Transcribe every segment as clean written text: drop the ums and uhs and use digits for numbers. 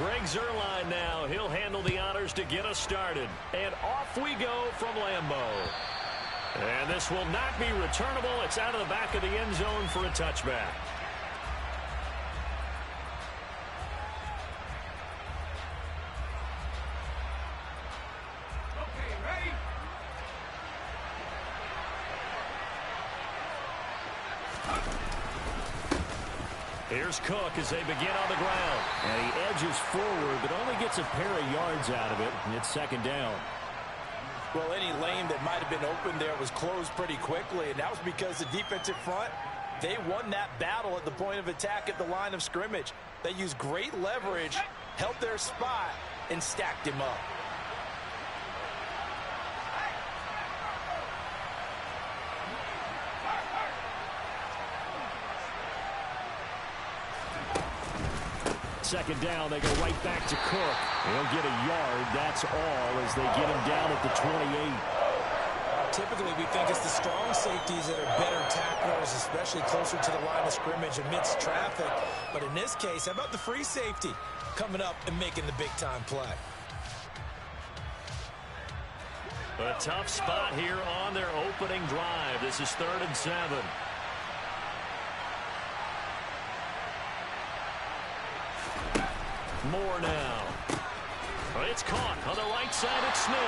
Greg Zuerlein now. He'll handle the honors to get us started. And off we go from Lambeau. And this will not be returnable. It's out of the back of the end zone for a touchback. Here's Cook as they begin on the ground. And he edges forward, but only gets a pair of yards out of it. And it's second down. Well, any lane that might have been open there was closed pretty quickly, and that was because the defensive front, they won that battle at the point of attack at the line of scrimmage. They used great leverage, held their spot, and stacked him up. Second down, they go right back to Cook. He'll get a yard, that's all, as they get him down at the 28. Typically, we think it's the strong safeties that are better tacklers, especially closer to the line of scrimmage amidst traffic. But in this case, how about the free safety coming up and making the big-time play? A tough spot here on their opening drive. This is 3rd and 7. Moore now. It's caught on the right side at Smith.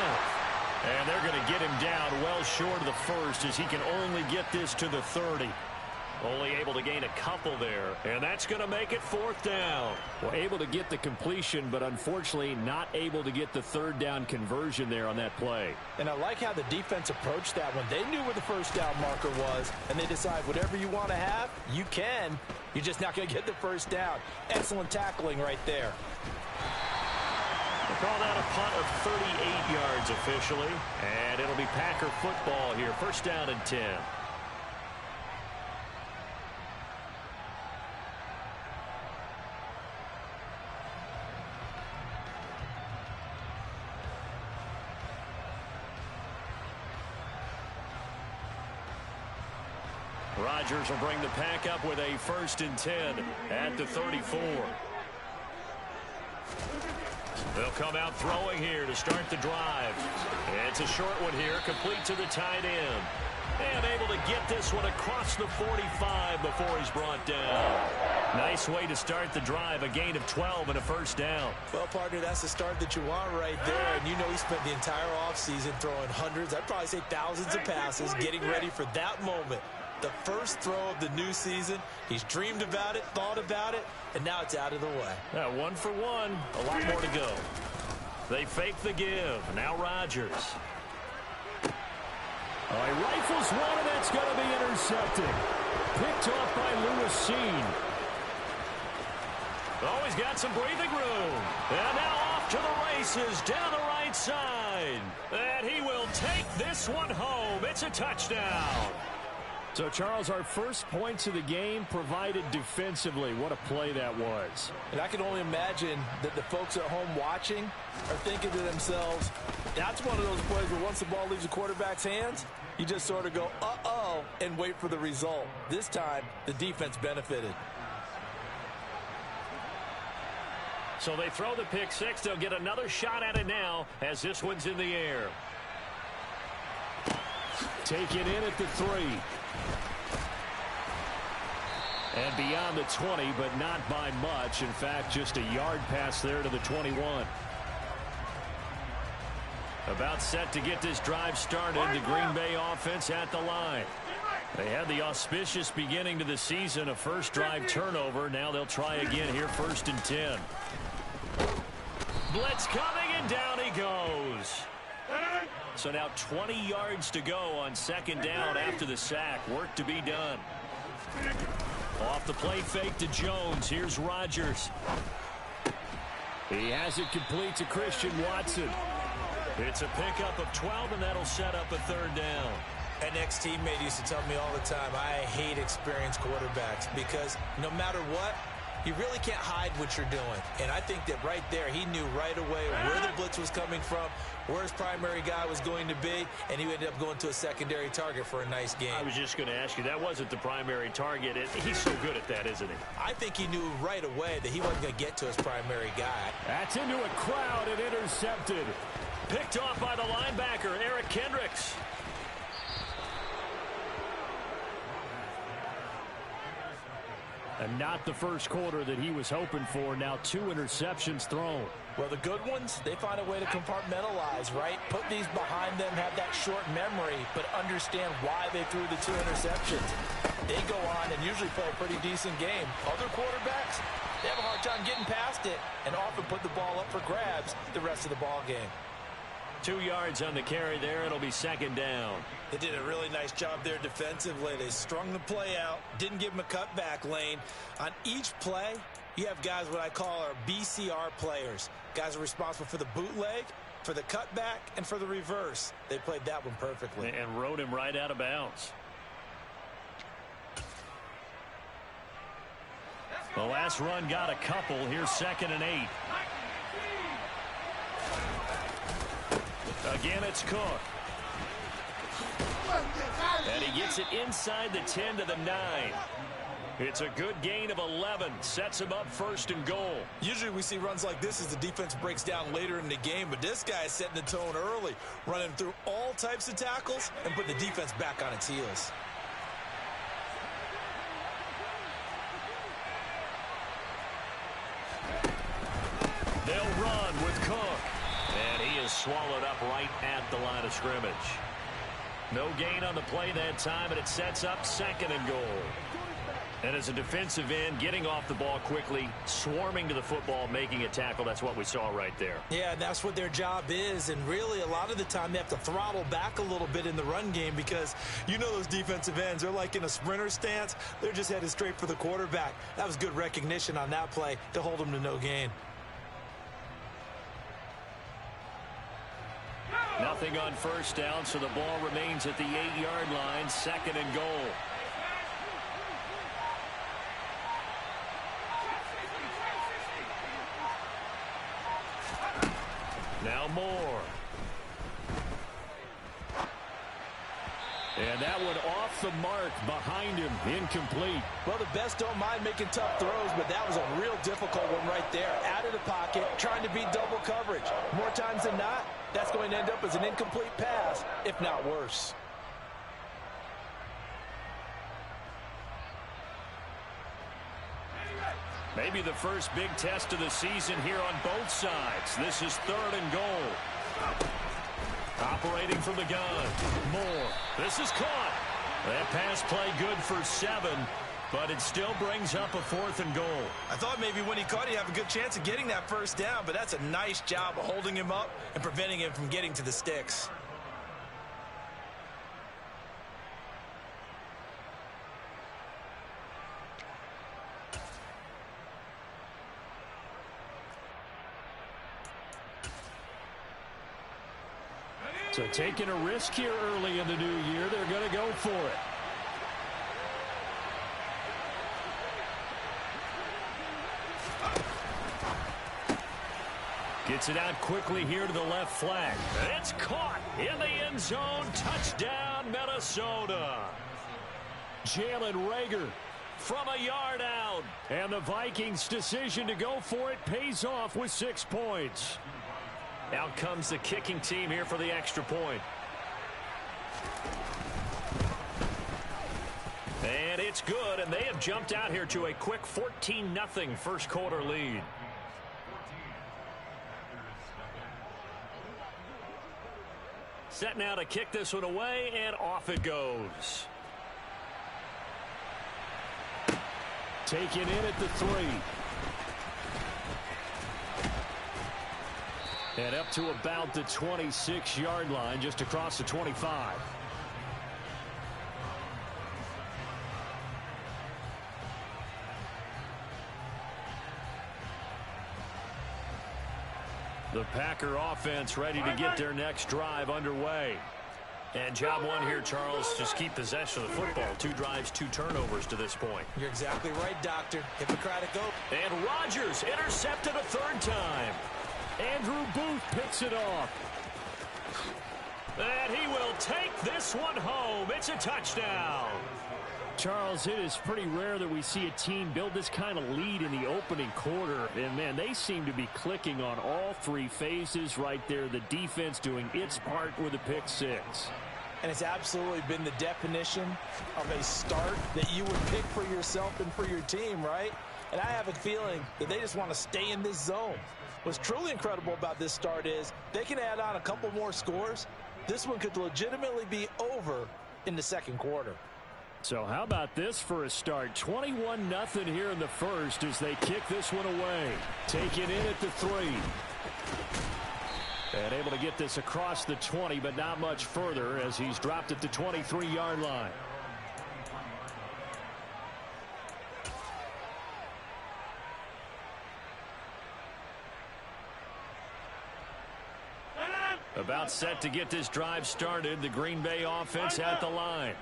And they're going to get him down well short of the first as he can only get this to the 30. Only able to gain a couple there. And that's going to make it 4th down. Well, able to get the completion, but unfortunately not able to get the 3rd down conversion there on that play. And I like how the defense approached that one. They knew where the 1st down marker was, and they decide whatever you want to have, you can. You're just not going to get the 1st down. Excellent tackling right there. They call that a punt of 38 yards officially. And it'll be Packer football here. 1st down and 10. Rodgers will bring the pack up with a 1st and 10 at the 34. They'll come out throwing here to start the drive. It's a short one here, complete to the tight end. And able to get this one across the 45 before he's brought down. Nice way to start the drive, a gain of 12 and a 1st down. Well, partner, that's the start that you want right there. And you know he spent the entire offseason throwing hundreds, I'd probably say thousands of passes, getting ready for that moment. The first throw of the new season. He's dreamed about it, thought about it, and now it's out of the way. 1 for 1. A lot more to go. They fake the give. Now Rodgers. He rifles one, and that's going to be intercepted. Picked off by Lewis. Oh, he's got some breathing room. And now off to the races down the right side. And he will take this one home. It's a touchdown. So, Charles, our first points of the game provided defensively. What a play that was. And I can only imagine that the folks at home watching are thinking to themselves, that's one of those plays where once the ball leaves the quarterback's hands, you just sort of go, uh-oh, and wait for the result. This time, the defense benefited. So they throw the pick six. They'll get another shot at it now as this one's in the air. Take it in at the 3. And beyond the 20, but not by much. In fact, just a yard pass there to the 21. About set to get this drive started. The Green Bay offense at the line. They had the auspicious beginning to the season, a first drive turnover. Now they'll try again here, 1st and 10. Blitz coming, and down he goes. So now 20 yards to go on 2nd down after the sack. Work to be done. Off the play fake to Jones. Here's Rodgers. He has it complete to Christian Watson. It's a pickup of 12, and that'll set up a 3rd down. An ex-teammate used to tell me all the time, I hate experienced quarterbacks because no matter what, You really can't hide what you're doing. And I think that right there, he knew right away where the blitz was coming from, where his primary guy was going to be, and he ended up going to a secondary target for a nice game. I was just going to ask you, that wasn't the primary target. He's so good at that, isn't he? I think he knew right away that he wasn't going to get to his primary guy. That's into a crowd and intercepted. Picked off by the linebacker, Eric Kendricks. And not the first quarter that he was hoping for. Now 2 interceptions thrown. Well, the good ones, they find a way to compartmentalize, right? Put these behind them, have that short memory, but understand why they threw the 2 interceptions. They go on and usually play a pretty decent game. Other quarterbacks, they have a hard time getting past it and often put the ball up for grabs the rest of the ball game. 2 yards on the carry there. It'll be second down. They did a really nice job there defensively. They strung the play out, didn't give him a cutback lane. On each play, you have guys what I call our BCR players. Guys are responsible for the bootleg, for the cutback, and for the reverse. They played that one perfectly. And rode him right out of bounds. The last run got a couple. Here's 2nd and 8. Again, it's Cook. And he gets it inside the 10 to the 9. It's a good gain of 11. Sets him up 1st and goal. Usually we see runs like this as the defense breaks down later in the game, but this guy is setting the tone early, running through all types of tackles and putting the defense back on its heels. They'll run with Cook. And he is swallowed up right at the line of scrimmage. No gain on the play that time, and it sets up 2nd and goal. And as a defensive end, getting off the ball quickly, swarming to the football, making a tackle, that's what we saw right there. Yeah, and that's what their job is, and really a lot of the time they have to throttle back a little bit in the run game because you know those defensive ends, they're like in a sprinter stance. They're just headed straight for the quarterback. That was good recognition on that play to hold them to no gain. Nothing on 1st down, so the ball remains at the 8-yard line, 2nd and goal. Now Moore. And that one off the mark behind him, incomplete. Well, the best don't mind making tough throws, but that was a real difficult one right there. Out of the pocket, trying to beat double coverage. More times than not, that's going to end up as an incomplete pass, if not worse. Maybe the first big test of the season here on both sides. This is 3rd and goal. Operating from the gun. Moore. This is caught. That pass play good for 7, but it still brings up a 4th and goal. I thought maybe when he caught it, he'd have a good chance of getting that 1st down, but that's a nice job of holding him up and preventing him from getting to the sticks. So taking a risk here early in the new year, they're going to go for it. Gets it out quickly here to the left flank. And it's caught in the end zone. Touchdown, Minnesota. Jalen Reagor from a yard out. And the Vikings' decision to go for it pays off with 6 points. Out comes the kicking team here for the extra point. And it's good, and they have jumped out here to a quick 14-0 first quarter lead. Set now to kick this one away, and off it goes. Taken in at the 3. And up to about the 26-yard line, just across the 25. The Packer offense ready to get their next drive underway. And job one here, Charles, just keep possession of the football. 2 drives, 2 turnovers to this point. You're exactly right, Doctor. Hippocratic oath. And Rodgers intercepted a 3rd time. Andrew Booth picks it off. And he will take this one home. It's a touchdown. Charles, it is pretty rare that we see a team build this kind of lead in the opening quarter. And, man, they seem to be clicking on all 3 phases right there. The defense doing its part with a pick 6. And it's absolutely been the definition of a start that you would pick for yourself and for your team, right? And I have a feeling that they just want to stay in this zone. What's truly incredible about this start is they can add on a couple more scores. This one could legitimately be over in the 2nd quarter. So how about this for a start? 21-0 here in the first as they kick this one away. Taken in at the 3. And able to get this across the 20, but not much further as he's dropped at the 23-yard line. About set to get this drive started. The Green Bay offense at the line.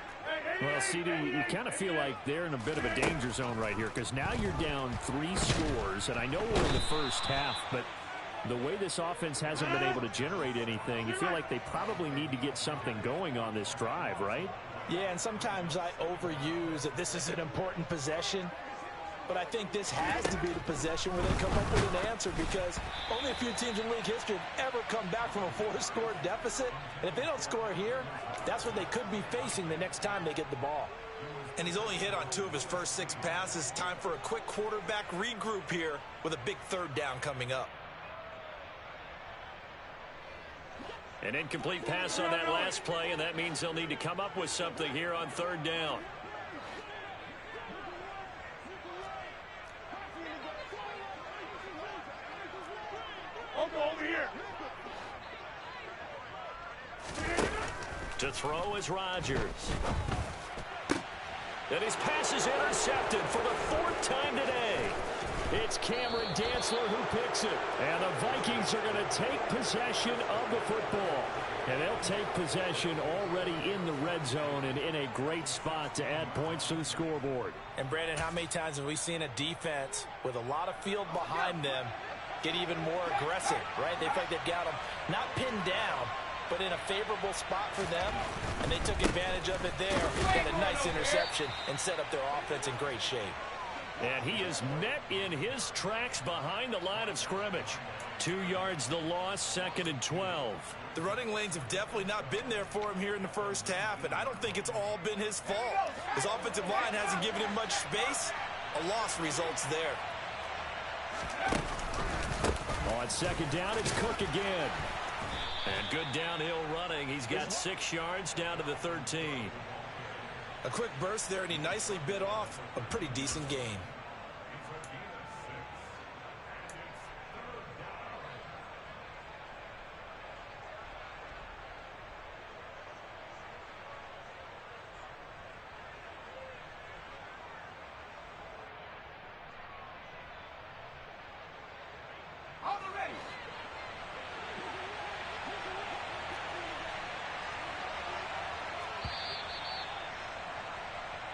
Well, CD, you kind of feel like they're in a bit of a danger zone right here because now you're down 3 scores, and I know we're in the first half, but the way this offense hasn't been able to generate anything, you feel like they probably need to get something going on this drive, right? Yeah, and sometimes I overuse that this is an important possession. But I think this has to be the possession where they come up with an answer because only a few teams in league history have ever come back from a 4-score deficit. And if they don't score here, that's what they could be facing the next time they get the ball. And he's only hit on 2 of his first 6 passes. Time for a quick quarterback regroup here with a big 3rd down coming up. An incomplete pass on that last play, and that means they'll need to come up with something here on 3rd down. Over here. To throw is Rodgers. And his pass is intercepted for the 4th time today. It's Cameron Dantzler who picks it. And the Vikings are going to take possession of the football. And they'll take possession already in the red zone and in a great spot to add points to the scoreboard. And, Brandon, how many times have we seen a defense with a lot of field behind them get even more aggressive, right? They feel like they've got them not pinned down, but in a favorable spot for them, and they took advantage of it there. Got a nice interception and set up their offense in great shape. And he is met in his tracks behind the line of scrimmage. 2 yards the loss, 2nd and 12. The running lanes have definitely not been there for him here in the first half, and I don't think it's all been his fault. His offensive line hasn't given him much space. A loss results there. On 2nd down, it's Cook again. And good downhill running. He's got 6 yards down to the 13. A quick burst there, and he nicely bit off a pretty decent gain. On the ready.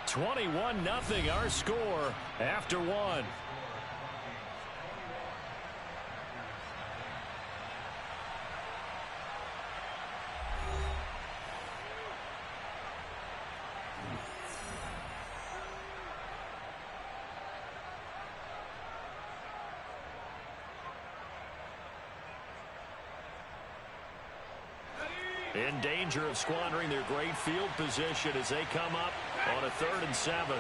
21-0 our score after 1. In danger of squandering their great field position as they come up on a 3rd and 7.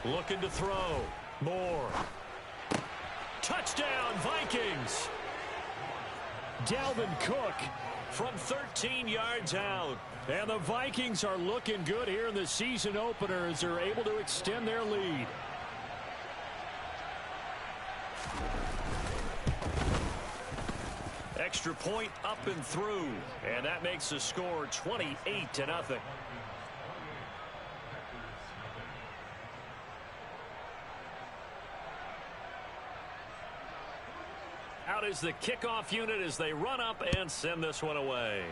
Looking to throw. Moore. Touchdown, Vikings. Dalvin Cook From 13 yards out. And the Vikings are looking good here in the season opener as they're able to extend their lead. Extra point up and through. And that makes the score 28-0. is the kickoff unit as they run up and send this one away.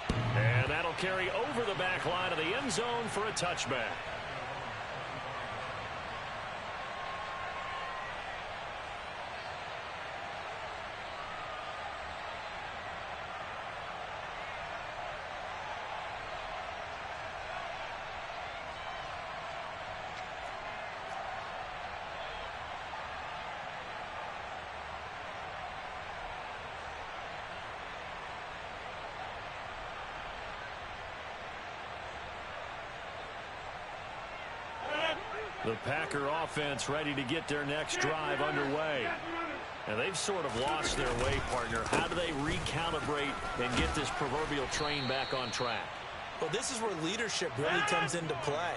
And that'll carry over the back line of the end zone for a touchback. The Packer offense ready to get their next drive underway. And they've sort of lost their way, partner. How do they recalibrate and get this proverbial train back on track? Well, this is where leadership really comes into play.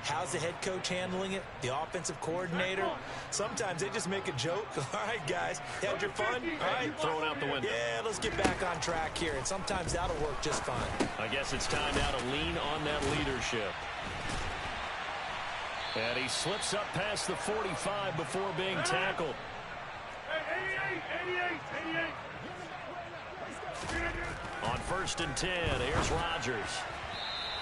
How's the head coach handling it? The offensive coordinator? Sometimes they just make a joke. All right, guys, had your fun? All right. Throw it out the window. Yeah, let's get back on track here. And sometimes that'll work just fine. I guess it's time now to lean on that leadership. And he slips up past the 45 before being tackled. 88. On 1st and 10, here's Rodgers.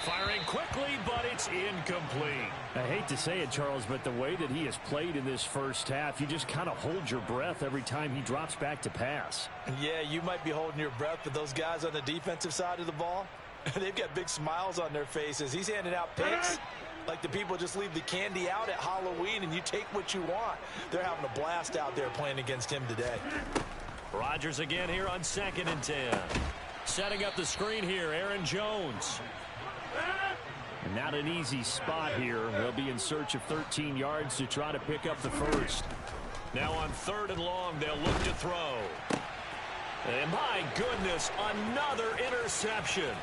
Firing quickly, but it's incomplete. I hate to say it, Charles, but the way that he has played in this first half, you just kind of hold your breath every time he drops back to pass. Yeah, you might be holding your breath, but those guys on the defensive side of the ball, they've got big smiles on their faces. He's handing out picks like the people just leave the candy out at Halloween and you take what you want. They're having a blast out there playing against him today. Rodgers again here on 2nd and 10. Setting up the screen here, Aaron Jones. Not an easy spot here. They'll be in search of 13 yards to try to pick up the first. Now on 3rd and long, they'll look to throw. And my goodness, another interception.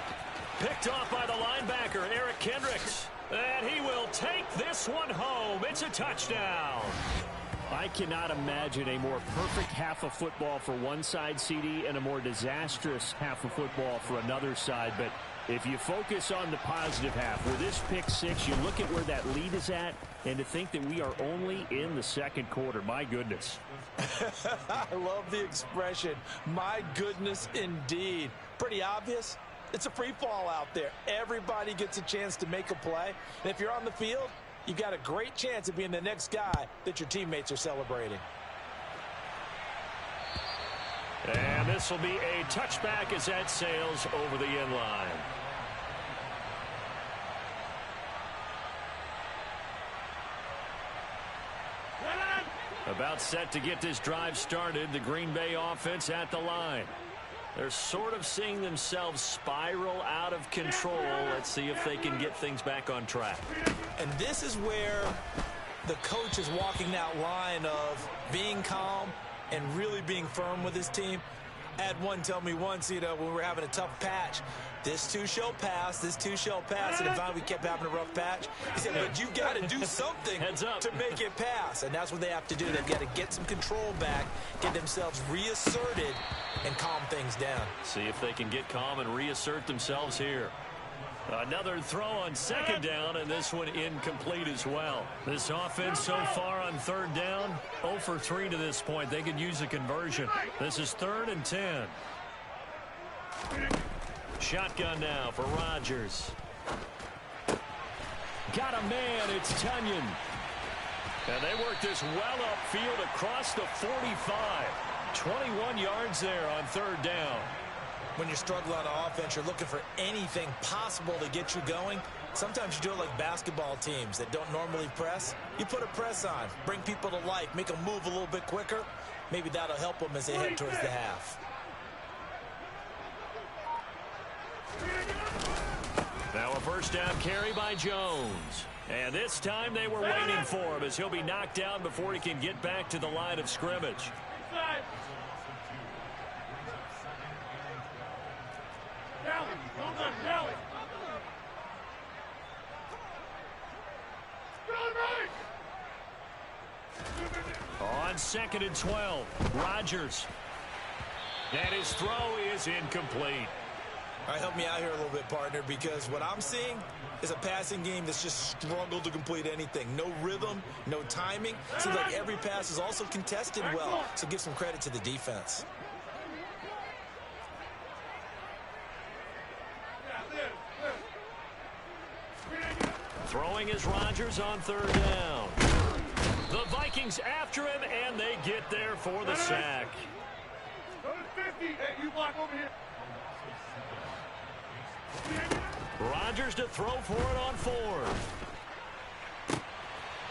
Picked off by the linebacker, Eric Kendricks. And he will take this one home. It's a touchdown. I cannot imagine a more perfect half of football for one side, CD, and a more disastrous half of football for another side. But if you focus on the positive half, with this pick six, you look at where that lead is at, and to think that we are only in the second quarter. My goodness. I love the expression. My goodness, indeed. Pretty obvious. It's a free fall out there. Everybody gets a chance to make a play. And if you're on the field, you've got a great chance of being the next guy that your teammates are celebrating. And this will be a touchback as that sails over the end line. About set to get this drive started, the Green Bay offense at the line. They're sort of seeing themselves spiral out of control. Let's see if they can get things back on track. And this is where the coach is walking that line of being calm and really being firm with his team. I had one tell me once, when we were having a tough patch, this too shall pass, this too shall pass. And finally we kept having a rough patch. He said, but you got to do something to make it pass. And that's what they have to do. They've got to get some control back, get themselves reasserted, and calm things down. See if they can get calm and reassert themselves here. Another throw on 2nd down, and this one incomplete as well. This offense so far on 3rd down, 0 for 3 to this point. They could use a conversion. This is 3rd and 10. Shotgun now for Rodgers. Got a man, it's Tunyon. And they work this well upfield across the 45. 21 yards there on 3rd down. When you're struggling on offense, you're looking for anything possible to get you going. Sometimes you do it like basketball teams that don't normally press. You put a press on, bring people to life, make them move a little bit quicker. Maybe that'll help them as they head towards the half. Now a first down carry by Jones. And this time they were waiting for him as he'll be knocked down before he can get back to the line of scrimmage. On 2nd and 12, Rodgers. And his throw is incomplete. All right, help me out here a little bit, partner, because what I'm seeing is a passing game that's just struggled to complete anything. No rhythm, no timing. Seems like every pass is also contested well, so give some credit to the defense. Throwing is Rodgers on third down. The Vikings after him, and they get there for the sack. Rodgers to throw for it on fourth.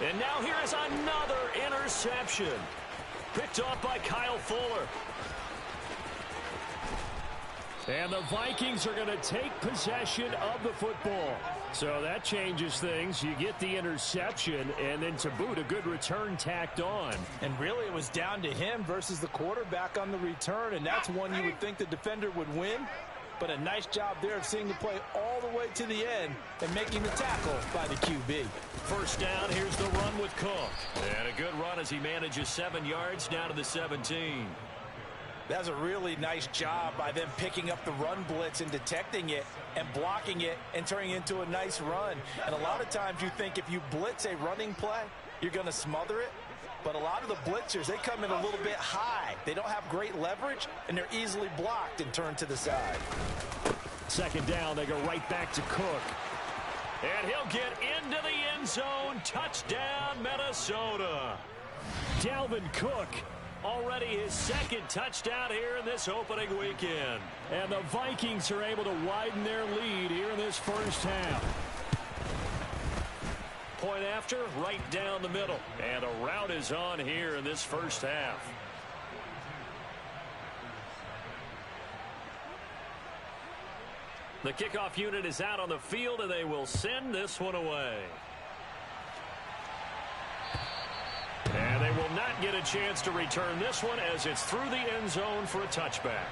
And now here is another interception. Picked off by Kyle Fuller. And the Vikings are going to take possession of the football. So that changes things. You get the interception, and then to boot, a good return tacked on. And really, it was down to him versus the quarterback on the return, and that's one you would think the defender would win. But a nice job there of seeing the play all the way to the end and making the tackle by the QB. First down, here's the run with Cook. And a good run as he manages 7 yards down to the 17. That's a really nice job by them picking up the run blitz and detecting it and blocking it and turning it into a nice run. And a lot of times you think if you blitz a running play, you're going to smother it. But a lot of the blitzers, they come in a little bit high. They don't have great leverage, and they're easily blocked and turned to the side. Second down, they go right back to Cook. And he'll get into the end zone. Touchdown, Minnesota. Dalvin Cook. Already his second touchdown here in this opening weekend. And the Vikings are able to widen their lead here in this first half. Point after, right down the middle. And a rout is on here in this first half. The kickoff unit is out on the field, and they will send this one away. And they will not get a chance to return this one as it's through the end zone for a touchback.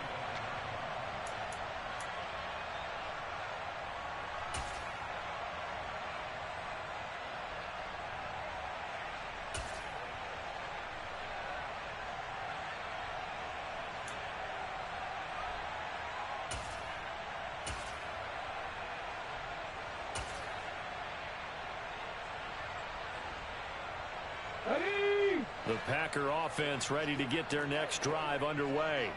The Packer offense ready to get their next drive underway.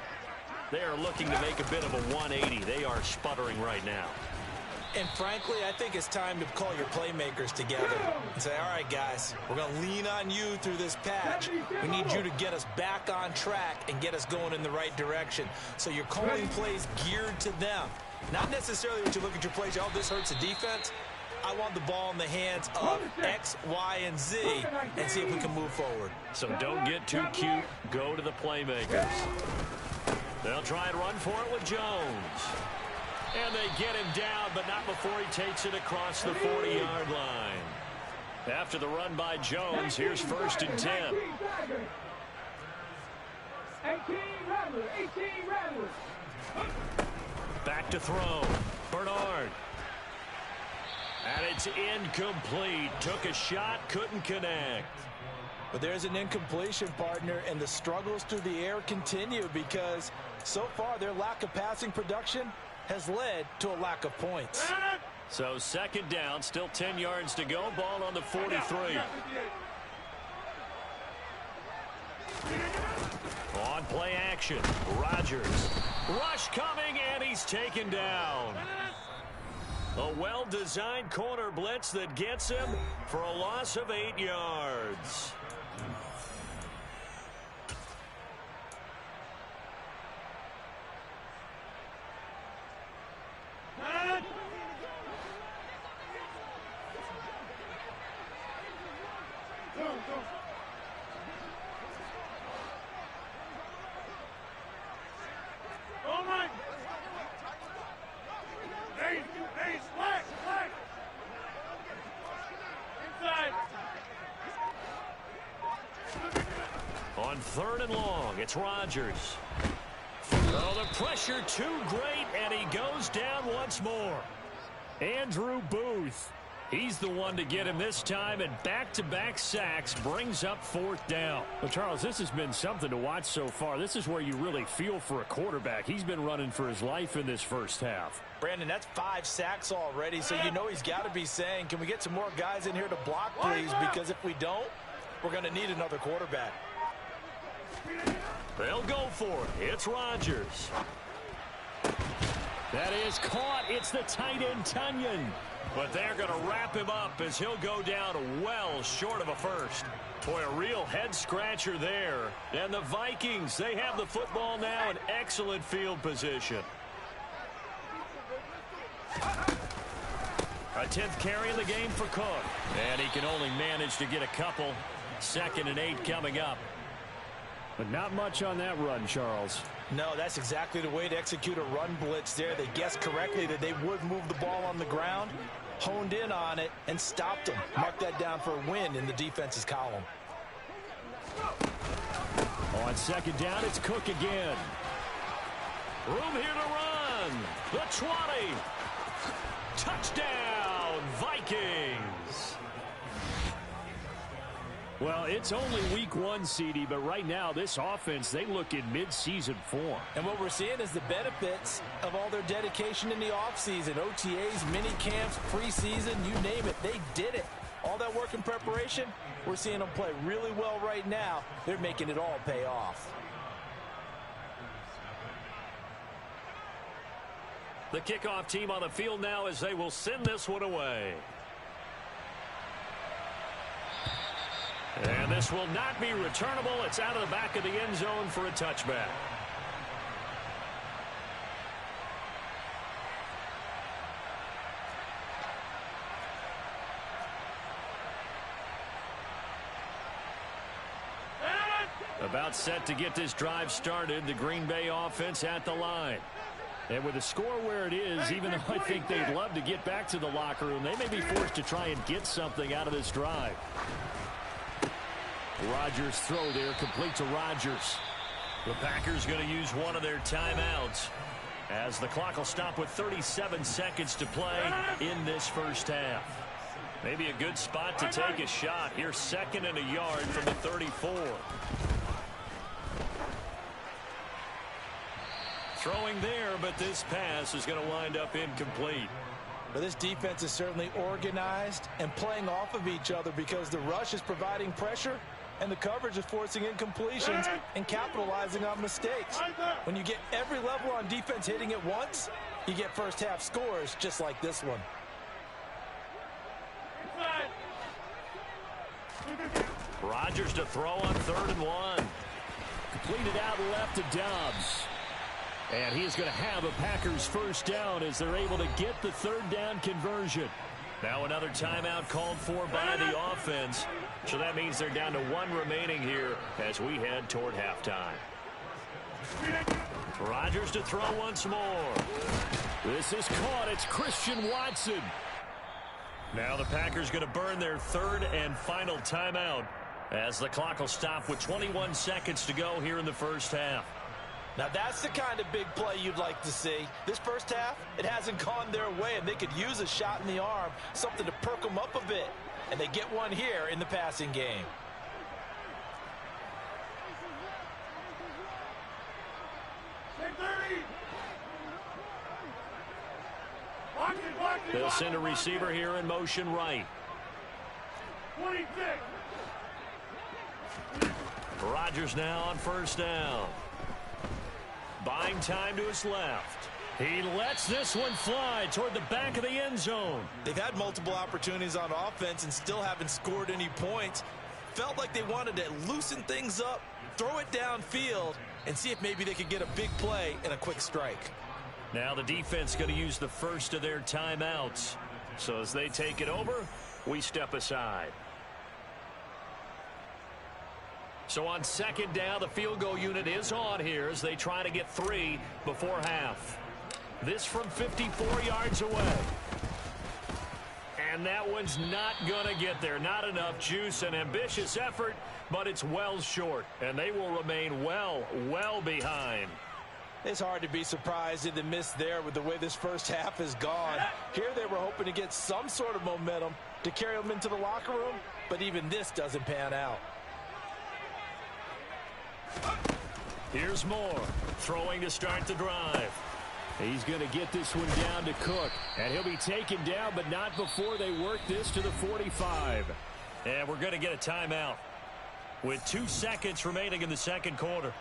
They are looking to make a bit of a 180. They are sputtering right now. And frankly, I think it's time to call your playmakers together and say, all right, guys, we're going to lean on you through this patch. We need you to get us back on track and get us going in the right direction. So you're calling plays geared to them. Not necessarily what you look at your plays, oh, this hurts the defense. I want the ball in the hands of X, Y, and Z and see if we can move forward. So don't get too cute. Go to the playmakers. They'll try and run for it with Jones. And they get him down, but not before he takes it across the 40-yard line. After the run by Jones, here's 1st and 10. 18 Rattlers. Back to throw. Bernard. And it's incomplete. Took a shot, couldn't connect. But there's an incompletion, partner, and the struggles through the air continue because so far their lack of passing production has led to a lack of points. So 2nd down, still 10 yards to go. Ball on the 43. On play action, Rodgers. Rush coming, and he's taken down. A well-designed corner blitz that gets him for a loss of 8 yards. On 3rd and long, it's Rodgers. Oh, the pressure too great, and he goes down once more. Andrew Booth. He's the one to get him this time, and back-to-back sacks brings up 4th down. Well, Charles, this has been something to watch so far. This is where you really feel for a quarterback. He's been running for his life in this first half. Brandon, that's 5 sacks already, so you know he's got to be saying, can we get some more guys in here to block, please? Because if we don't, we're going to need another quarterback. They'll go for it. It's Rodgers. That is caught. It's the tight end, Tunyon. But they're going to wrap him up as he'll go down well short of a first. Boy, a real head-scratcher there. And the Vikings, they have the football now in excellent field position. A 10th carry in the game for Cook. And he can only manage to get a couple. 2nd and 8 coming up. But not much on that run, Charles. No, that's exactly the way to execute a run blitz there. They guessed correctly that they would move the ball on the ground, honed in on it, and stopped them. Mark that down for a win in the defense's column. On 2nd down, it's Cook again. Room here to run. The 20. Touchdown, Vikings. Well, it's only week 1, CD, but right now this offense, they look in mid-season form. And what we're seeing is the benefits of all their dedication in the offseason. OTAs, mini camps, preseason, you name it, they did it. All that work in preparation, we're seeing them play really well right now. They're making it all pay off. The kickoff team on the field now as they will send this one away. And this will not be returnable. It's out of the back of the end zone for a touchback. About set to get this drive started. The Green Bay offense at the line. And with the score where it is, even though I think they'd love to get back to the locker room, they may be forced to try and get something out of this drive. Rodgers throw there, complete to Rodgers. The Packers going to use one of their timeouts as the clock will stop with 37 seconds to play in this first half. Maybe a good spot to take a shot. Here's 2nd and a yard from the 34. Throwing there, but this pass is going to wind up incomplete. But this defense is certainly organized and playing off of each other because the rush is providing pressure and the coverage is forcing incompletions and capitalizing on mistakes. When you get every level on defense hitting at once, you get first half scores just like this one. Rodgers to throw on 3rd and 1. Completed out left to Dobbs. And he's going to have a Packers first down as they're able to get the 3rd down conversion. Now another timeout called for by the offense. So that means they're down to 1 remaining here as we head toward halftime. Rodgers to throw once more. This is caught. It's Christian Watson. Now the Packers going to burn their 3rd and final timeout as the clock will stop with 21 seconds to go here in the first half. Now that's the kind of big play you'd like to see. This first half, it hasn't gone their way, and they could use a shot in the arm, something to perk them up a bit. And they get one here in the passing game. They'll send a receiver here in motion right. 26. Rodgers now on 1st down. Buying time to his left. He lets this one fly toward the back of the end zone. They've had multiple opportunities on offense and still haven't scored any points. Felt like they wanted to loosen things up, throw it downfield, and see if maybe they could get a big play and a quick strike. Now the defense going to use the first of their timeouts. So as they take it over, we step aside. So on 2nd down, the field goal unit is on here as they try to get 3 before half. This from 54 yards away. And that one's not going to get there. Not enough juice. An ambitious effort, but it's well short. And they will remain well behind. It's hard to be surprised in the miss there with the way this first half has gone. Here they were hoping to get some sort of momentum to carry them into the locker room, but even this doesn't pan out. Here's Moore, throwing to start the drive. He's going to get this one down to Cook, and he'll be taken down, but not before they work this to the 45. And we're going to get a timeout with 2 seconds remaining in the second quarter.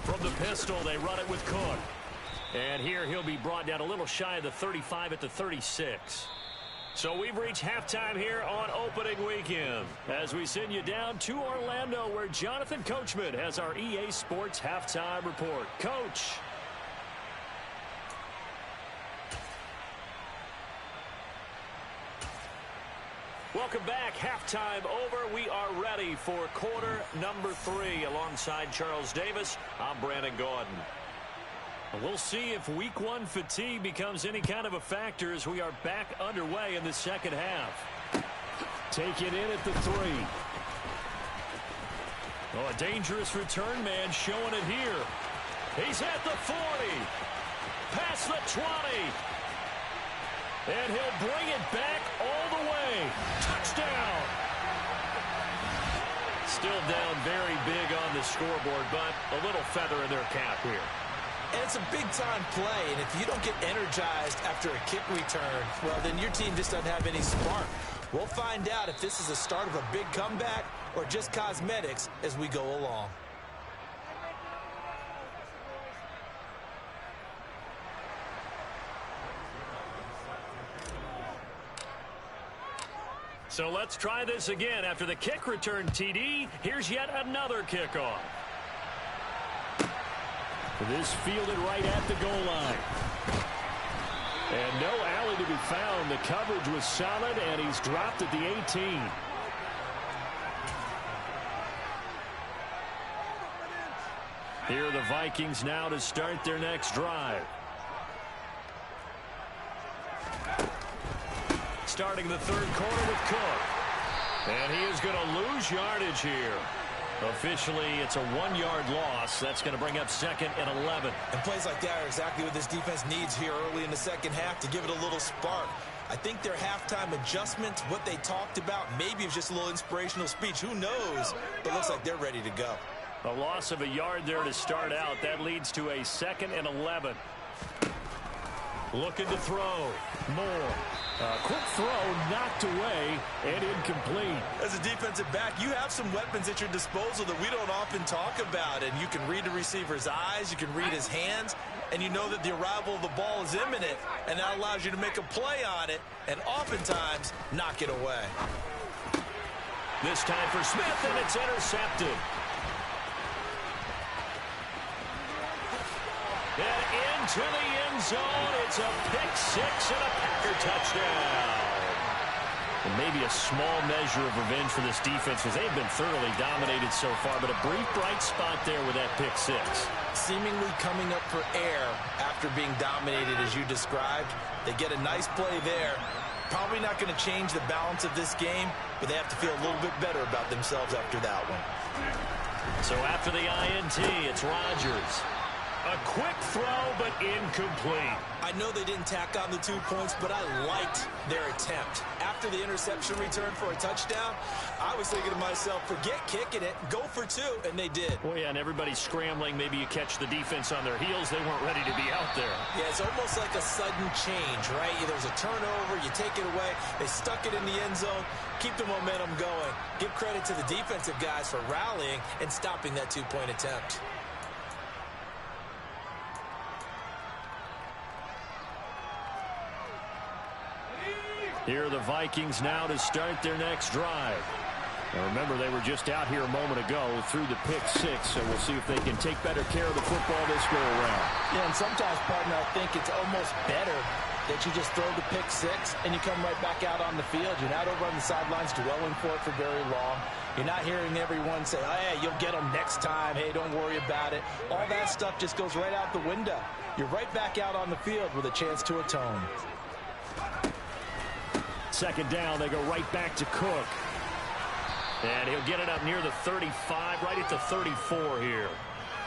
From the pistol, they run it with Cook. And here he'll be brought down a little shy of the 35 at the 36. So we've reached halftime here on opening weekend as we send you down to Orlando where Jonathan Coachman has our EA Sports halftime report. Coach. Welcome back. Halftime over. We are ready for quarter number 3 alongside Charles Davis. I'm Brandon Gaudin. We'll see if week 1 fatigue becomes any kind of a factor as we are back underway in the second half. Taken in at the 3. Oh, a dangerous return man showing it here. He's at the 40. Past the 20. And he'll bring it back all the way. Touchdown. Still down very big on the scoreboard, but a little feather in their cap here. And it's a big-time play, and if you don't get energized after a kick return, well, then your team just doesn't have any spark. We'll find out if this is the start of a big comeback or just cosmetics as we go along. So let's try this again. After the kick return TD, here's yet another kickoff. This fielded right at the goal line. And no alley to be found. The coverage was solid, and he's dropped at the 18. Here are the Vikings now to start their next drive. Starting the third quarter with Cook. And he is going to lose yardage here. Officially, it's a 1-yard loss. That's going to bring up 2nd and 11. And plays like that are exactly what this defense needs here early in the second half to give it a little spark. I think their halftime adjustments, what they talked about, maybe it's just a little inspirational speech. Who knows? But it looks like they're ready to go. A loss of a yard there to start out. That leads to a 2nd and 11. Looking to throw. Moore. Quick throw knocked away and incomplete. As a defensive back, you have some weapons at your disposal that we don't often talk about. And you can read the receiver's eyes, you can read his hands, and you know that the arrival of the ball is imminent, and that allows you to make a play on it and oftentimes knock it away. This time for Smith, and it's intercepted. And into the end zone, it's a pick-6 and a Packer touchdown. And maybe a small measure of revenge for this defense because they've been thoroughly dominated so far, but a brief bright spot there with that pick-6. Seemingly coming up for air after being dominated as you described. They get a nice play there. Probably not going to change the balance of this game, but they have to feel a little bit better about themselves after that one. So after the INT, it's Rodgers. A quick throw, but incomplete. I know they didn't tack on the 2 points, but I liked their attempt. After the interception return for a touchdown, I was thinking to myself, forget kicking it, go for 2, and they did. Well, yeah, and everybody's scrambling. Maybe you catch the defense on their heels. They weren't ready to be out there. Yeah, it's almost like a sudden change, right? There's a turnover, you take it away, they stuck it in the end zone, keep the momentum going. Give credit to the defensive guys for rallying and stopping that 2-point attempt. Here are the Vikings now to start their next drive. Now remember, they were just out here a moment ago through the pick six, so we'll see if they can take better care of the football this go around. Yeah, and sometimes, partner, I think it's almost better that you just throw the pick six and you come right back out on the field. You're not over on the sidelines dwelling for it for very long. You're not hearing everyone say, oh, hey, you'll get them next time. Hey, don't worry about it. All that stuff just goes right out the window. You're right back out on the field with a chance to atone. Second down, they go right back to Cook. And he'll get it up near the 35, right at the 34 here.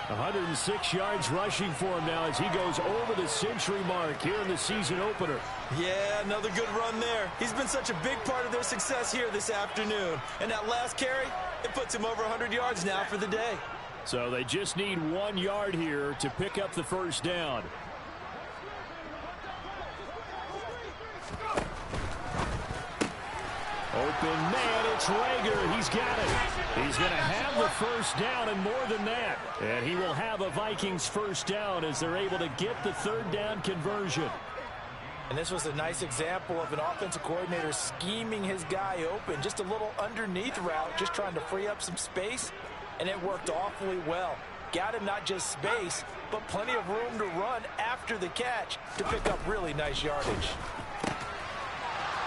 106 yards rushing for him now as he goes over the century mark here in the season opener. Yeah, another good run there. He's been such a big part of their success here this afternoon. And that last carry, it puts him over 100 yards now for the day. So they just need 1 yard here to pick up the first down. Open man, it's Rager. He's got it. He's going to have the first down and more than that. And he will have a Vikings first down as they're able to get the third down conversion. And this was a nice example of an offensive coordinator scheming his guy open. Just a little underneath route, just trying to free up some space. And it worked awfully well. Got him not just space, but plenty of room to run after the catch to pick up really nice yardage.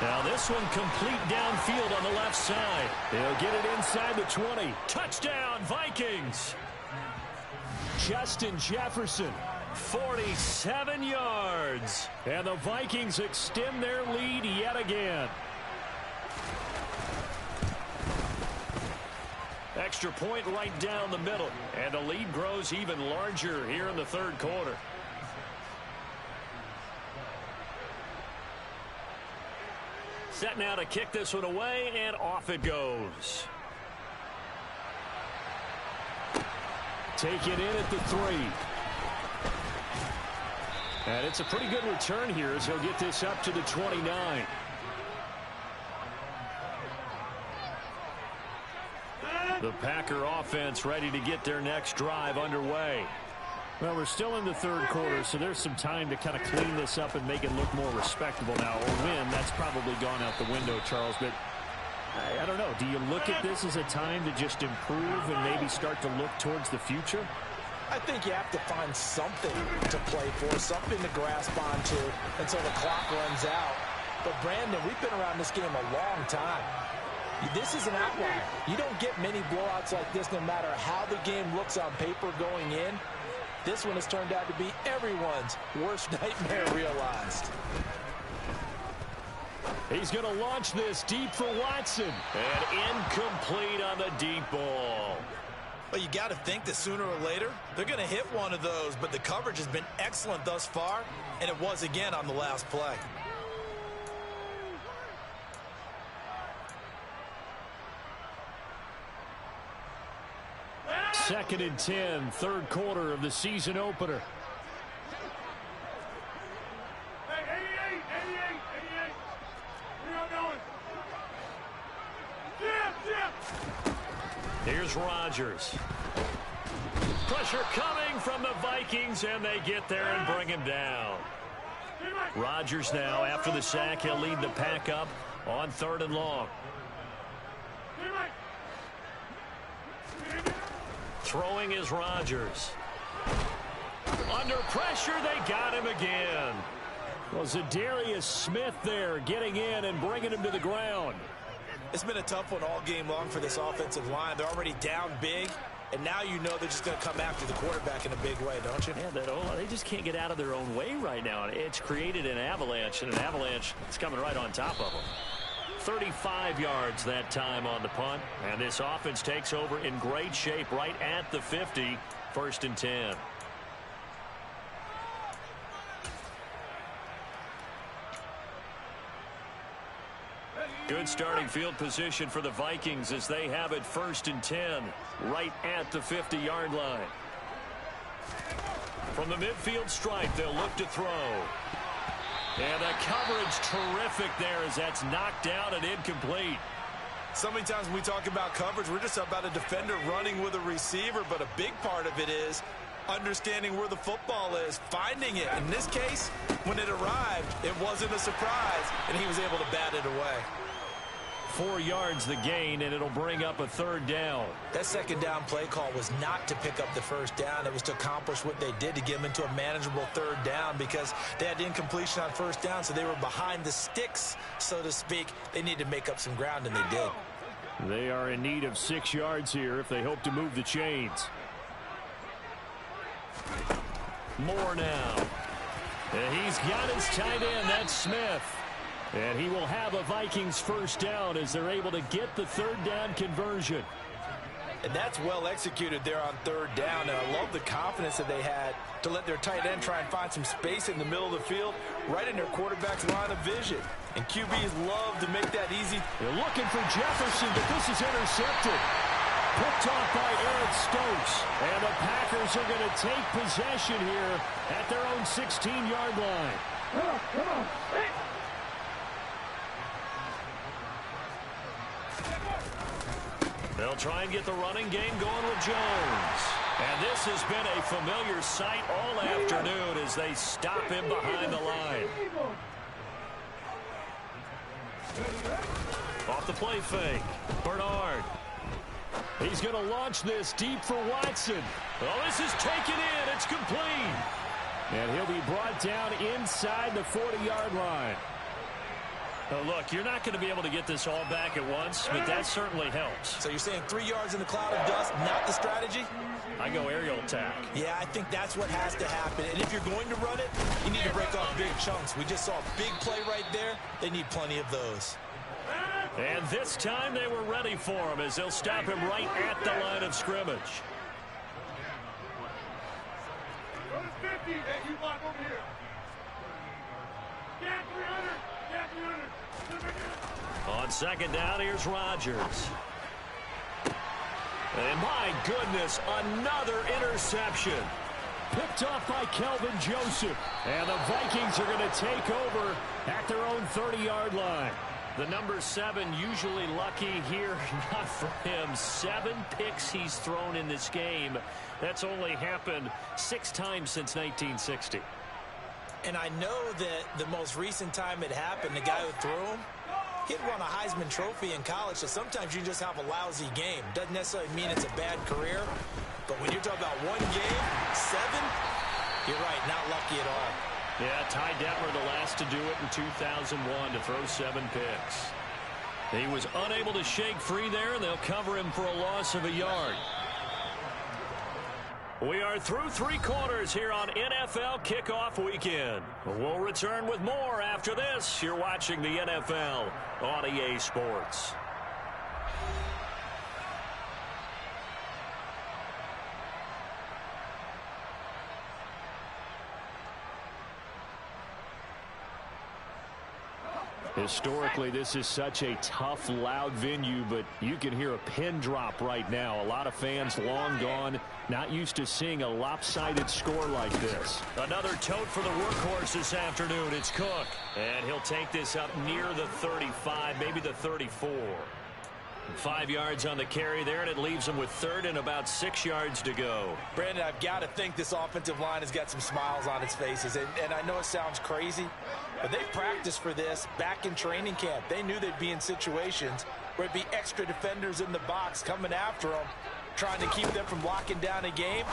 Now this one complete downfield on the left side. They'll get it inside the 20. Touchdown, Vikings. Justin Jefferson, 47 yards. And the Vikings extend their lead yet again. Extra point right down the middle. And the lead grows even larger here in the third quarter. Set now to kick this one away, and off it goes. Take it in at the 3. And it's a pretty good return here as he'll get this up to the 29. The Packer offense ready to get their next drive underway. Well, we're still in the third quarter, so there's some time to kind of clean this up and make it look more respectable now. Or win, that's probably gone out the window, Charles. But I don't know. Do you look at this as a time to just improve and maybe start to look towards the future? I think you have to find something to play for, something to grasp onto until the clock runs out. But, Brandon, we've been around this game a long time. This is an outlier. You don't get many blowouts like this no matter how the game looks on paper going in. This one has turned out to be everyone's worst nightmare realized. He's going to launch this deep for Watson. And incomplete on the deep ball. Well, you got to think that sooner or later, they're going to hit one of those, but the coverage has been excellent thus far, and it was again on the last play. Second and 10, third quarter of the season opener. Hey, 88. Where y'all going? Jim. Here's Rodgers. Pressure coming from the Vikings, and they get there and bring him down. Rodgers now, after the sack, he'll lead the pack up on 3rd and long. Throwing is Rodgers. Under pressure, they got him again. Well, Zadarius Smith there getting in and bringing him to the ground. It's been a tough one all game long for this offensive line. They're already down big, and now you know they're just going to come after the quarterback in a big way, don't you? Yeah, they just can't get out of their own way right now. It's created an avalanche, and an avalanche is coming right on top of them. 35 yards that time on the punt, and this offense takes over in great shape right at the 50, 1st and 10. Good starting field position for the Vikings as they have it 1st and 10, right at the 50-yard line. From the midfield stripe, they'll look to throw. And the coverage terrific there as that's knocked down and incomplete. So many times when we talk about coverage, we're just about a defender running with a receiver, but a big part of it is understanding where the football is, finding it. In this case, when it arrived, it wasn't a surprise, and he was able to bat it away. 4 yards the gain, and it'll bring up a 3rd down. That 2nd down play call was not to pick up the 1st down. It was to accomplish what they did, to get them into a manageable 3rd down, because they had incompletion on 1st down, so they were behind the sticks, so to speak. They needed to make up some ground, and they did. They are in need of 6 yards here if they hope to move the chains. Moore now. And he's got his tight end. That's Smith. And he will have a Vikings 1st down as they're able to get the 3rd down conversion. And that's well executed there on 3rd down. And I love the confidence that they had to let their tight end try and find some space in the middle of the field, right in their quarterback's line of vision. And QBs love to make that easy. They're looking for Jefferson, but this is intercepted. Picked off by Eric Stokes. And the Packers are going to take possession here at their own 16-yard line. Come on. Hey. They'll try and get the running game going with Jones. And this has been a familiar sight all afternoon as they stop him behind the line. Off the play fake. Bernard. He's going to launch this deep for Watson. Oh, this is taken in. It's complete. And he'll be brought down inside the 40-yard line. Oh, look, you're not going to be able to get this all back at once, but that certainly helps. So you're saying 3 yards in the cloud of dust, not the strategy? I go aerial attack. Yeah, I think that's what has to happen. And if you're going to run it, you need to break off big chunks. We just saw a big play right there. They need plenty of those. And this time they were ready for him as they'll stop him right at the line of scrimmage. Go to 50. Hey, you block over here. Get 300. Get 300. On 2nd down, here's Rodgers. And my goodness, another interception. Picked off by Kelvin Joseph. And the Vikings are going to take over at their own 30-yard line. The number 7 usually lucky here. Not for him. 7 picks he's thrown in this game. That's only happened 6 times since 1960. And I know that the most recent time it happened, the guy who threw him, he'd won a Heisman Trophy in college, so sometimes you just have a lousy game. Doesn't necessarily mean it's a bad career, but when you're talking about 1 game, 7, you're right, not lucky at all. Yeah, Ty Detmer the last to do it in 2001 to throw 7 picks. He was unable to shake free there, and they'll cover him for a loss of a yard. We are through 3 quarters here on NFL Kickoff Weekend. We'll return with more after this. You're watching the NFL on EA Sports. Historically, this is such a tough, loud venue, but you can hear a pin drop right now. A lot of fans long gone, not used to seeing a lopsided score like this. Another tote for the workhorse this afternoon. It's Cook. And he'll take this up near the 35, maybe the 34. 5 yards on the carry there, and it leaves him with 3rd and about 6 yards to go. Brandon, I've got to think this offensive line has got some smiles on its faces. And I know it sounds crazy, but they practiced for this back in training camp. They knew they'd be in situations where it'd be extra defenders in the box coming after them, trying to keep them from locking down a game.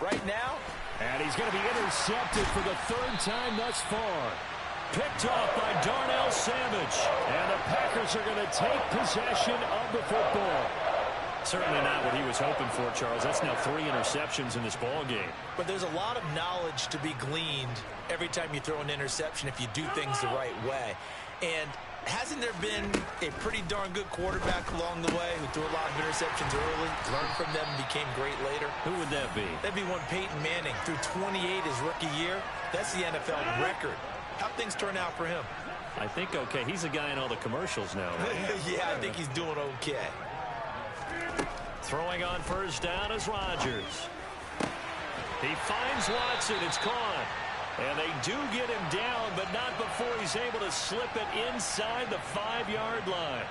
Right now, and he's going to be intercepted for the 3rd time thus far. Picked off by Darnell Savage. And the Packers are going to take possession of the football. Certainly not what he was hoping for, Charles. That's now 3 interceptions in this ball game. But there's a lot of knowledge to be gleaned every time you throw an interception if you do things the right way. And hasn't there been a pretty darn good quarterback along the way who threw a lot of interceptions early, learned from them, and became great later? Who would that be? That'd be one Peyton Manning. Threw 28 his rookie year. That's the NFL record. How'd things turn out for him? I think okay. He's a guy in all the commercials now, right? Yeah, I think he's doing okay. Throwing on 1st down is Rodgers. He finds Watson. It's caught. And they do get him down, but not before he's able to slip it inside the 5-yard line.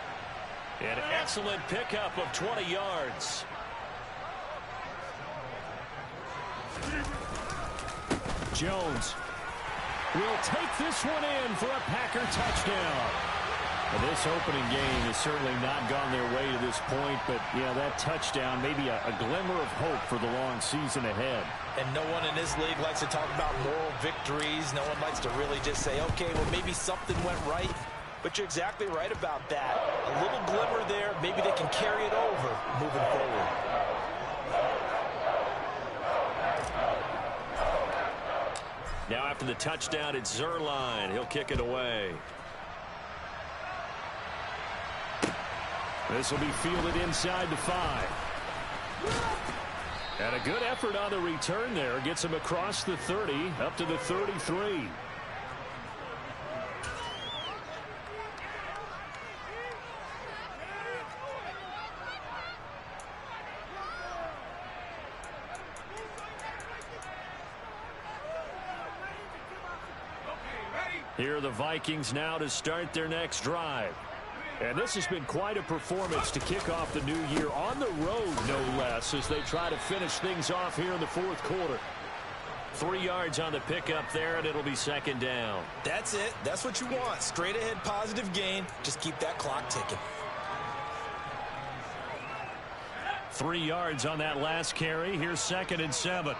An excellent pickup of 20 yards. Jones will take this one in for a Packer touchdown. Well, this opening game has certainly not gone their way to this point, but, yeah, that touchdown, maybe a glimmer of hope for the long season ahead. And no one in this league likes to talk about moral victories. No one likes to really just say, okay, well, maybe something went right. But you're exactly right about that. A little glimmer there. Maybe they can carry it over moving forward. Now after the touchdown, it's Zerline. He'll kick it away. This will be fielded inside the 5. And a good effort on the return there. Gets him across the 30, up to the 33. Here are the Vikings now to start their next drive. And this has been quite a performance to kick off the new year on the road, no less, as they try to finish things off here in the fourth quarter. 3 yards on the pickup there, and it'll be second down. That's it. That's what you want. Straight ahead positive gain. Just keep that clock ticking. 3 yards on that last carry. Here's 2nd and 7.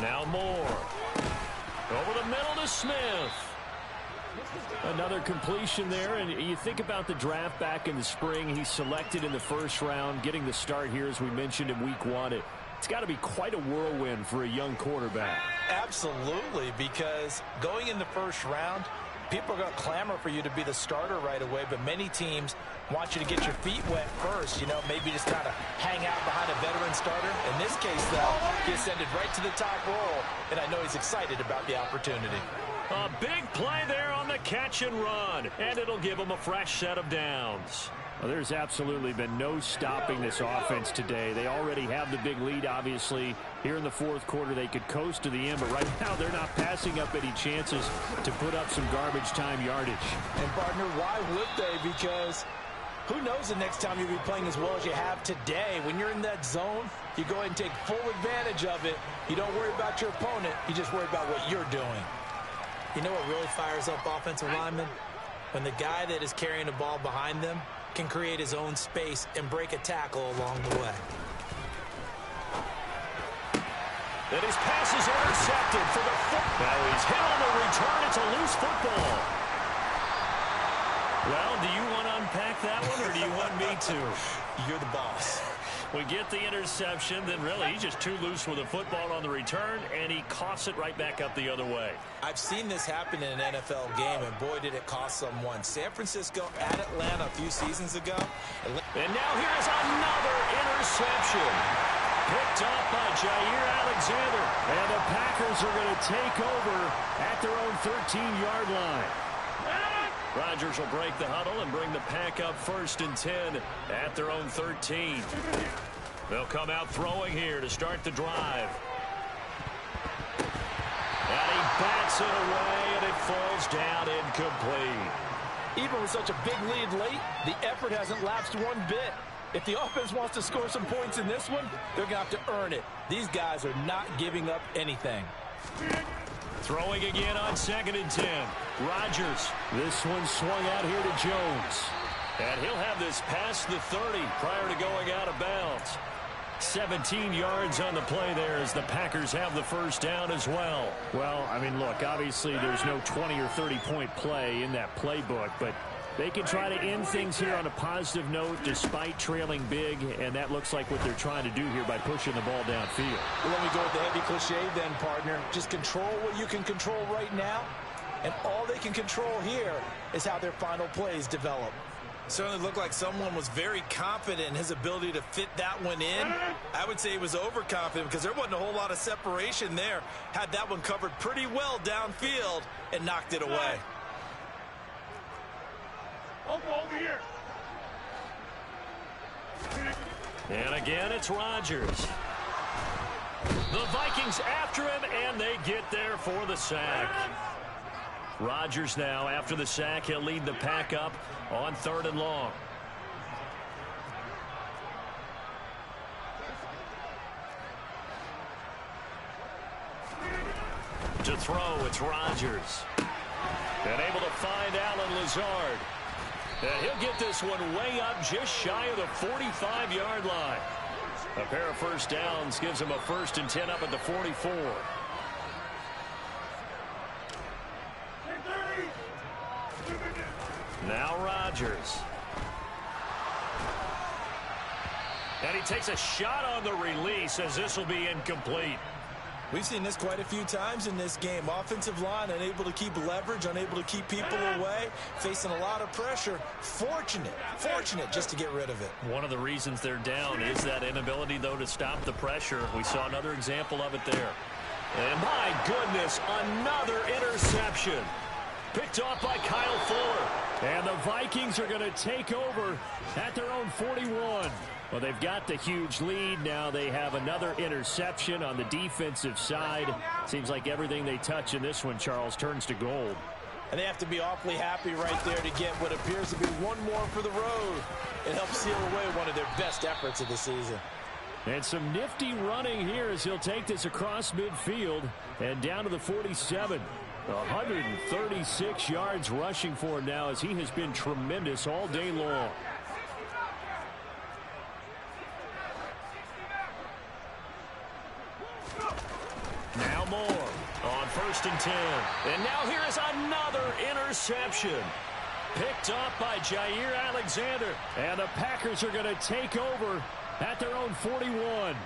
Now Moore. Over the middle to Smith. Another completion there, and you think about the draft back in the spring. He's selected in the first round, getting the start here, as we mentioned in week 1. It's got to be quite a whirlwind for a young quarterback. Absolutely, because going in the first round, people are going to clamor for you to be the starter right away, but many teams want you to get your feet wet first, you know, maybe just kind of hang out behind a veteran starter. In this case, though, he ascended right to the top role, and I know he's excited about the opportunity. A big play there on the catch and run, and it'll give him a fresh set of downs. Well, there's absolutely been no stopping this offense today. They already have the big lead, obviously. Here in the fourth quarter, they could coast to the end, but right now they're not passing up any chances to put up some garbage time yardage. And, partner, why would they? Because who knows the next time you'll be playing as well as you have today. When you're in that zone, you go ahead and take full advantage of it. You don't worry about your opponent. You just worry about what you're doing. You know what really fires up offensive linemen? When the guy that is carrying the ball behind them can create his own space and break a tackle along the way. And his pass is intercepted for the football. Now he's hit on the return. It's a loose football. Well, do you want to unpack that one, or do you want me to? You're the boss. We get the interception, then really he's just too loose with the football on the return, and he coughs it right back up the other way. I've seen this happen in an NFL game, and boy, did it cost someone. San Francisco at Atlanta a few seasons ago. And now here's another interception. Picked up by Jair Alexander. And the Packers are going to take over at their own 13-yard line. Rodgers will break the huddle and bring the Pack up 1st and 10 at their own 13. They'll come out throwing here to start the drive. And he bats it away, and it falls down incomplete. Even with such a big lead late, the effort hasn't lapsed one bit. If the offense wants to score some points in this one, they're going to have to earn it. These guys are not giving up anything. Throwing again on 2nd and 10. Rodgers. This one swung out here to Jones. And he'll have this past the 30 prior to going out of bounds. 17 yards on the play there as the Packers have the first down as well. Well, I mean, look, obviously there's no 20 or 30-point play in that playbook, but they can try to end things here on a positive note despite trailing big, and that looks like what they're trying to do here by pushing the ball downfield. Well, let me go with the heavy cliche then, partner. Just control what you can control right now, and all they can control here is how their final plays develop. Certainly looked like someone was very confident in his ability to fit that one in. I would say he was overconfident because there wasn't a whole lot of separation there. Had that one covered pretty well downfield and knocked it away. Over here. And again, it's Rodgers. The Vikings after him, and they get there for the sack. Rodgers now, after the sack, he'll lead the Pack up on 3rd and long. To throw, it's Rodgers. And able to find Allen Lazard. And he'll get this one way up just shy of the 45-yard line. A pair of first downs gives him a 1st and 10 up at the 44. Now Rodgers. And he takes a shot on the release as this will be incomplete. We've seen this quite a few times in this game. Offensive line unable to keep leverage, unable to keep people away, facing a lot of pressure. Fortunate just to get rid of it. One of the reasons they're down is that inability, though, to stop the pressure. We saw another example of it there. And my goodness, another interception. Picked off by Kyle Fuller. And the Vikings are going to take over at their own 41. Well, they've got the huge lead. Now they have another interception on the defensive side. Seems like everything they touch in this one, Charles, turns to gold. And they have to be awfully happy right there to get what appears to be one more for the road. It helps seal away one of their best efforts of the season. And some nifty running here as he'll take this across midfield and down to the 47. 136 yards rushing for him now as he has been tremendous all day long. Now more on 1st and 10. And now here is another interception. Picked off by Jair Alexander. And the Packers are going to take over at their own 41.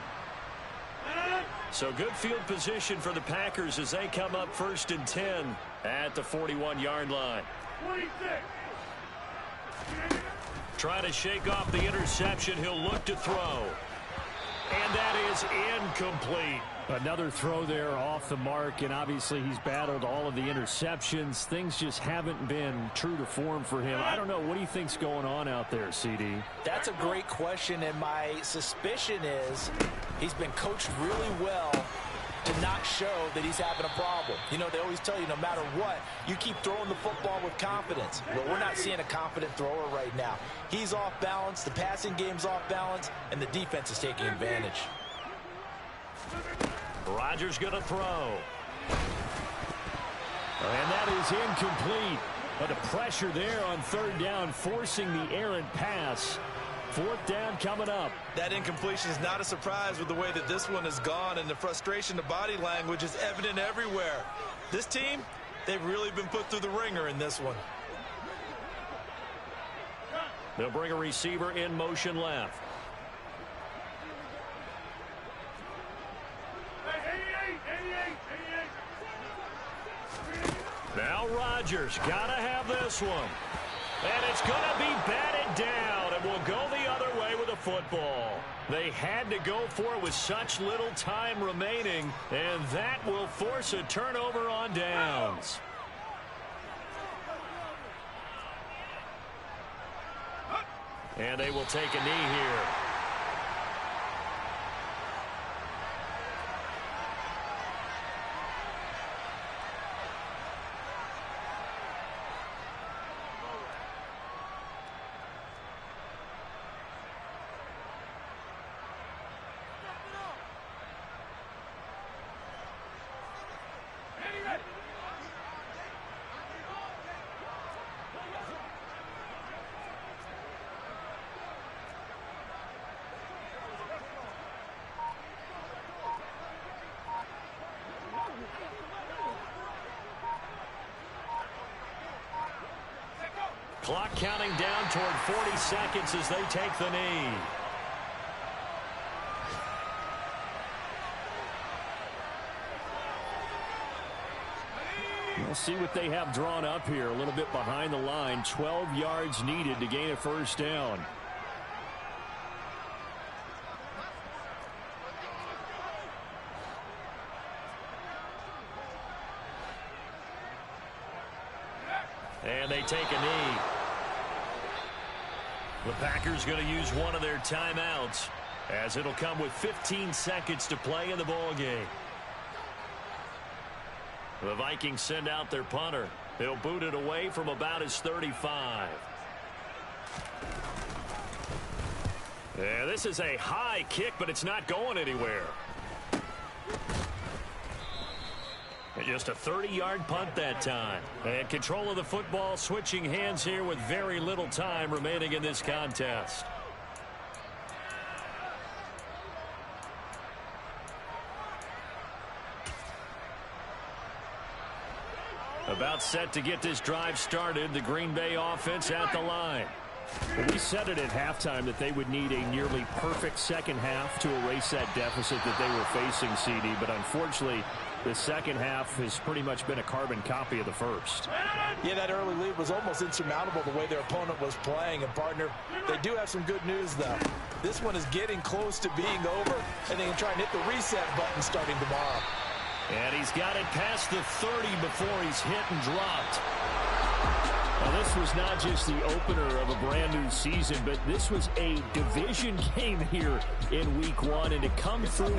So good field position for the Packers as they come up 1st and 10 at the 41-yard line. 26. Trying to shake off the interception. He'll look to throw. And that is incomplete. Another throw there off the mark, and obviously he's battled all of the interceptions. Things just haven't been true to form for him. I don't know. What do you think's going on out there, CD? That's a great question, and my suspicion is he's been coached really well to not show that he's having a problem. You know, they always tell you no matter what, you keep throwing the football with confidence. Well, we're not seeing a confident thrower right now. He's off balance, the passing game's off balance, and the defense is taking advantage. Rodgers going to throw. And that is incomplete. But the pressure there on 3rd down, forcing the errant pass. 4th down coming up. That incompletion is not a surprise with the way that this one has gone, and the frustration, the body language is evident everywhere. This team, they've really been put through the ringer in this one. They'll bring a receiver in motion left. Now Rodgers got to have this one. And it's going to be batted down, and will go the other way with the football. They had to go for it with such little time remaining, and that will force a turnover on downs. And they will take a knee here. Clock counting down toward 40 seconds as they take the knee. We'll see what they have drawn up here. A little bit behind the line. 12 yards needed to gain a 1st down. And they take a knee. The Packers going to use one of their timeouts as it'll come with 15 seconds to play in the ball game. The Vikings send out their punter. They'll boot it away from about his 35. Yeah, this is a high kick, but it's not going anywhere. Just a 30-yard punt that time. And control of the football switching hands here with very little time remaining in this contest. About set to get this drive started. The Green Bay offense at the line. Well, we said it at halftime that they would need a nearly perfect second half to erase that deficit that they were facing, CD. But unfortunately, the second half has pretty much been a carbon copy of the first. Yeah, that early lead was almost insurmountable the way their opponent was playing. And, partner, they do have some good news, though. This one is getting close to being over, and they can try and hit the reset button starting tomorrow. And he's got it past the 30 before he's hit and dropped. Now, this was not just the opener of a brand-new season, but this was a division game here in Week 1, and to come through